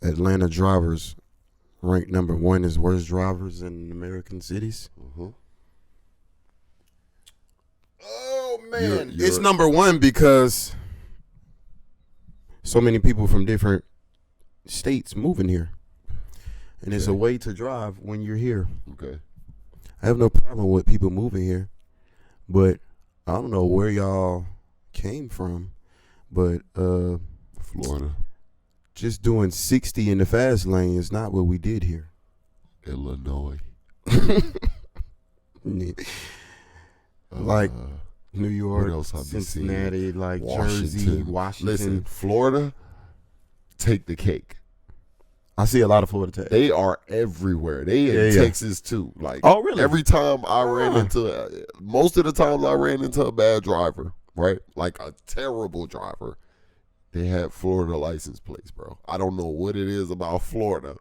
Atlanta drivers ranked number 1 as worst drivers in American cities. Mm-hmm. Oh man, it's number 1 because so many people from different states moving here, and it's a way to drive when you're here. Okay. I have no problem with people moving here, but I don't know where y'all came from, but Florida, just doing 60 in the fast lane is not what we did here. Illinois, like New York, what else have you Cincinnati, seen? like Jersey, Washington. Listen, Florida, take the cake. I see a lot of Florida tags. They are everywhere. They in Texas too. Like, oh really? Every time I ran into, most of the times I ran into a bad driver, right? Like a terrible driver. They had Florida license plates, bro. I don't know what it is about Florida.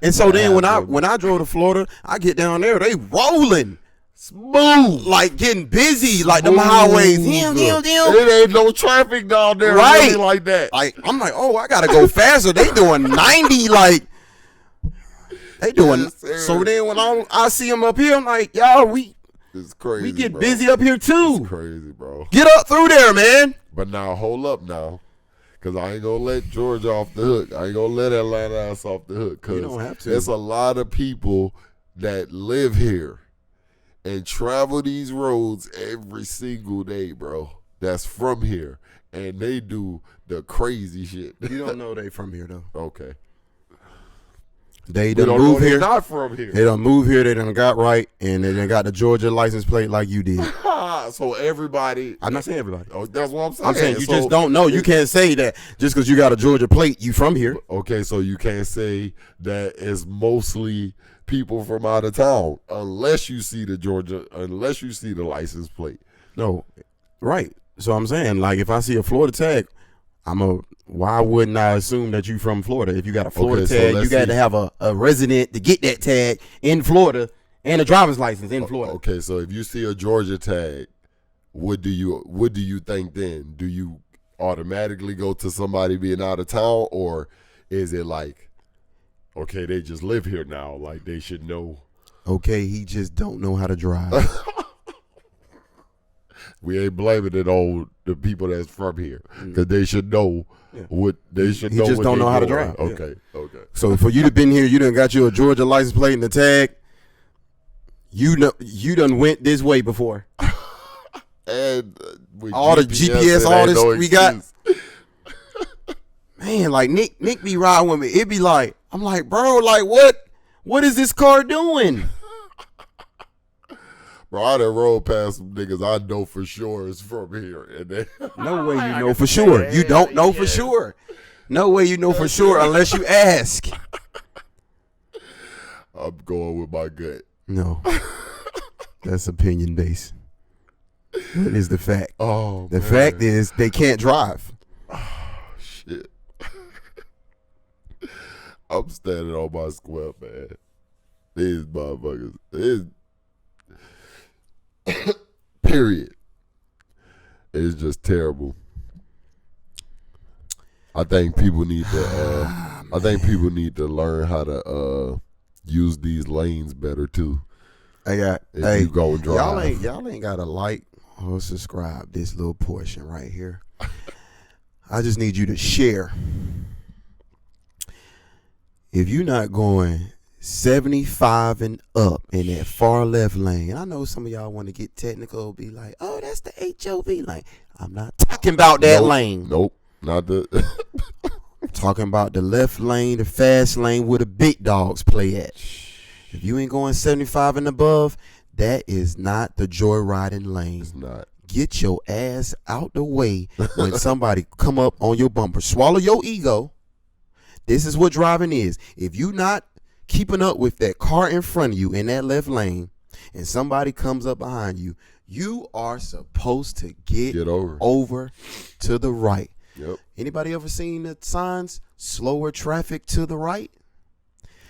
And so then when I drove to Florida, I get down there, they rolling. Smooth, like getting busy, like them highways. It ain't no traffic down there, right? Really like that. Like I'm like, oh, I gotta go faster. They doing 90, like they doing. Yes, so then when I see them up here, I'm like, y'all, it's crazy. We get bro. busy up here too. It's crazy, bro. Get up through there, man. But now hold up now. Cause I ain't gonna let Georgia off the hook. I ain't gonna let Atlanta ass off the hook. Cause you don't have to. There's a lot of people that live here and travel these roads every single day, bro. That's from here, and they do the crazy shit. You don't know they from here though. Okay. They done move here. Not from here. They done move here. They done got right, and they done got the Georgia license plate like you did. So everybody. I'm not saying everybody. Oh, that's what I'm saying. I'm saying you just don't know. You can't say that just because you got a Georgia plate, you from here. Okay, so you can't say that it's mostly people from out of town unless you see the license plate. No, right. So I'm saying, like, if I see a Florida tag, why wouldn't I assume that you from Florida? If you got a Florida tag, you got to have a resident to get that tag in Florida and a driver's license in Florida. Okay, so if you see a Georgia tag, what do you think then? Do you automatically go to somebody being out of town, or is it like, okay, they just live here now, like they should know? Okay, he just don't know how to drive. We ain't blaming it on the people that's from here, because they should know what they should know. He just don't know how to drive. Okay. So for you to been here, you done got you a Georgia license plate and the tag. You done went this way before. And all the GPS, all this we got. Man, like Nick be riding with me. It be like, I'm like, bro, like what is this car doing? Bro, I done rolled past some niggas I know for sure is from here. And they, no way you know for sure. You don't know for sure. No way you know for sure unless you ask. I'm going with my gut. No. That's opinion based. What is the fact? Oh, the fact is they can't drive. Oh, shit. I'm standing on my square, man. These motherfuckers. Period. It's just terrible. I think people need to learn how to use these lanes better too. You go and drive. Y'all ain't gotta like or subscribe this little portion right here. I just need you to share. If you're not going 75 and up in that far left lane, I know some of y'all want to get technical, be like, oh, that's the HOV lane. I'm not talking about that lane. Nope, not the. I'm talking about the left lane, the fast lane where the big dogs play at. If you ain't going 75 and above, that is not the joyriding lane. It's not. Get your ass out the way when somebody come up on your bumper. Swallow your ego. This is what driving is. If you not keeping up with that car in front of you in that left lane and somebody comes up behind you, you are supposed to get over to the right. Yep. Anybody ever seen the signs? Slower traffic to the right?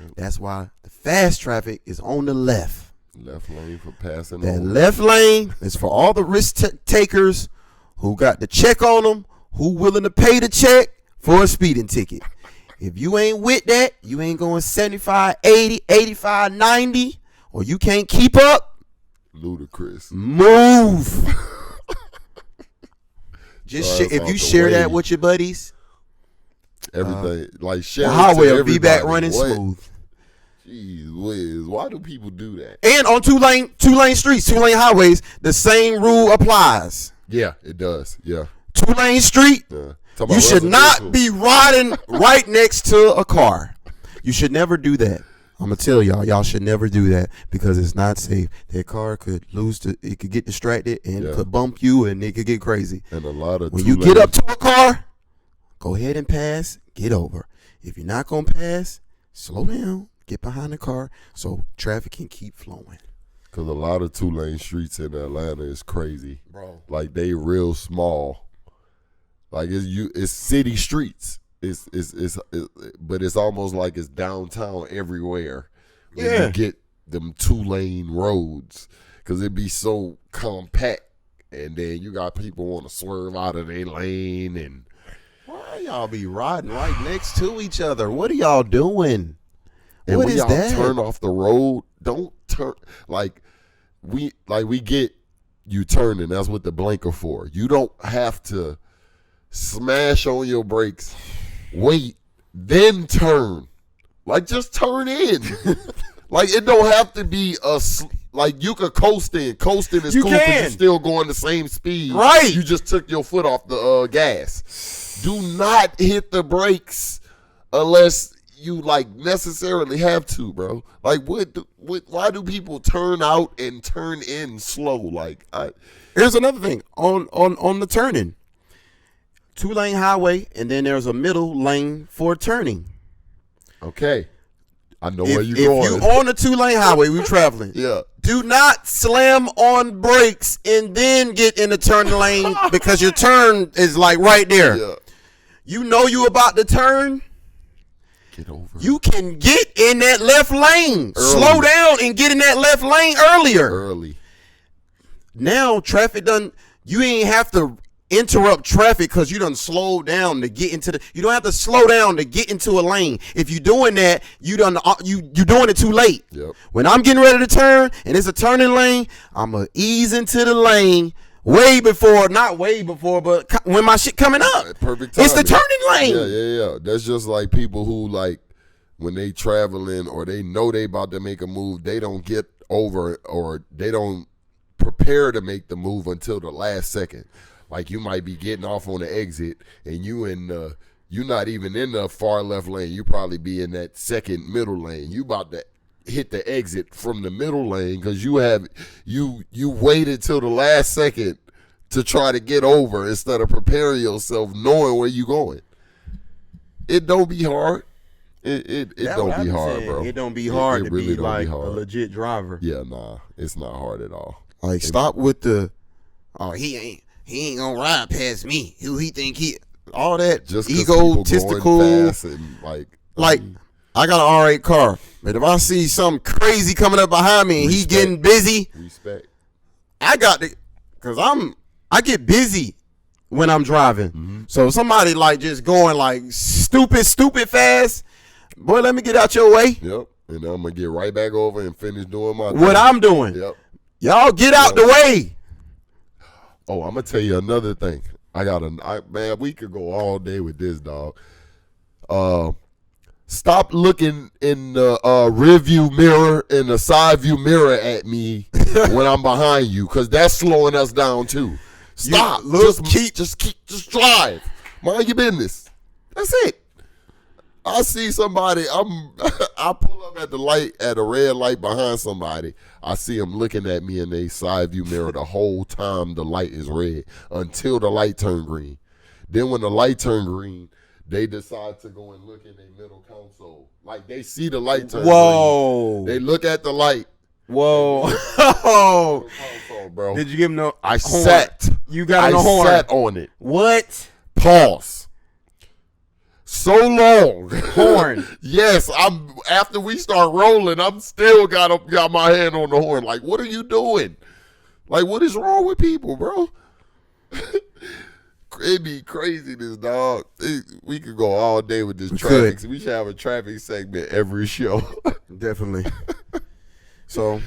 Yep. That's why the fast traffic is on the left. Left lane for passing. That left lane is for all the risk takers who got the check on them, who willing to pay the check for a speeding ticket. If you ain't with that, you ain't going 75, 80, 85, 90, or you can't keep up, ludicrous. move. Just Drive if out you the share that way. with your buddies, Everything like share the it highway to will be back everybody. running What? smooth. Jeez whiz, why do people do that? And on two lane streets, 2-lane highways, the same rule applies. Yeah, it does. Yeah. 2-lane street, Yeah. you should not be riding right next to a car. You should never do that. I'm gonna tell y'all should never do that because it's not safe. That car could it could get distracted and Yeah. could bump you and it could get crazy. And a lot of When you get up to a car, go ahead and pass, get over. If you're not gonna pass, slow down, get behind the car so traffic can keep flowing. because a lot of 2-lane streets in Atlanta is crazy. Bro. Like they real small. Like it's city streets. It's but it's almost like it's downtown everywhere. When Yeah. you get them 2-lane roads, because it be so compact, and then you got people want to swerve out of their lane, and Why y'all be riding right next to each other? What are y'all doing? and What when is y'all that? turn off the road, don't turn like we get you turning. That's what the blinker for. You don't have to smash on your brakes, wait, then turn. Like just turn in. Like it don't have to be like you could coast in. Coasting is You cool because can. you're still going the same speed. Right. You just took your foot off the gas. Do not hit the brakes unless you like necessarily have to, bro. Like why do people turn out and turn in slow? Like Here's another thing on the turning. 2-lane highway, and then there's a middle lane for turning. okay. I know where you're If going. you on a 2-lane highway, we traveling. Yeah. Do not slam on brakes and then get in the turning lane because your turn is like right there. Yeah. You know you about to turn. Get over it. You can get in that left lane. Early. Slow down and get in that left lane earlier. Early. Now traffic done. You ain't have to interrupt traffic because you done slow down to get into the. You don't have to slow down to get into a lane. If you doing that, you doing it too late. Yep. When I'm getting ready to turn and it's a turning lane, I'ma ease into the lane not way before, but when my shit coming up. Perfect timing. It's the turning lane. Yeah. That's just like people who like when they traveling or they know they about to make a move, they don't get over or they don't prepare to make the move until the last second. Like you might be getting off on the exit and you're not even in the far left lane. You probably be in that second middle lane. You about to hit the exit from the middle lane because you waited till the last second to try to get over instead of preparing yourself knowing where you going. It don't be hard. It don't be hard, bro. It don't be hard to really be don't like hard. a legit driver. Yeah, nah, it's not hard at all. Like stop with the, he ain't gonna ride past me. Who he think he? All that Just 'cause people egotistical. going fast and Like I got an R8 car, but if I see something crazy coming up behind me and he Respect. getting busy, respect. I got to, cause I get busy when I'm driving. Mm-hmm. So if somebody like just going like stupid fast, boy, let me get out your way. Yep. And I'm gonna get right back over and finish doing my What thing. I'm doing, Yep. y'all get out the way. Oh, I'm gonna tell you another thing. Man, we could go all day with this, dog. Stop looking in the rear view mirror and the side view mirror at me when I'm behind you, cause that's slowing us down too. Stop. Just drive. Mind your business. That's it. I see somebody, I pull up at the light, at a red light behind somebody. I see them looking at me in their side view mirror the whole time the light is red until the light turn green. Then when the light turn green, they decide to go and look in their middle console. Like they see the light turn Whoa. green. They look at the light. Whoa. Console, bro. Did you give him the I horn? sat. You got I on the horn. sat on it. What? Pause. So long. Horn. Yes, after we start rolling, I'm still got my hand on the horn. Like, what are you doing? Like, what is wrong with people, bro? it be craziness, dog. We could go all day with this We traffic. could. We should have a traffic segment every show. Definitely. So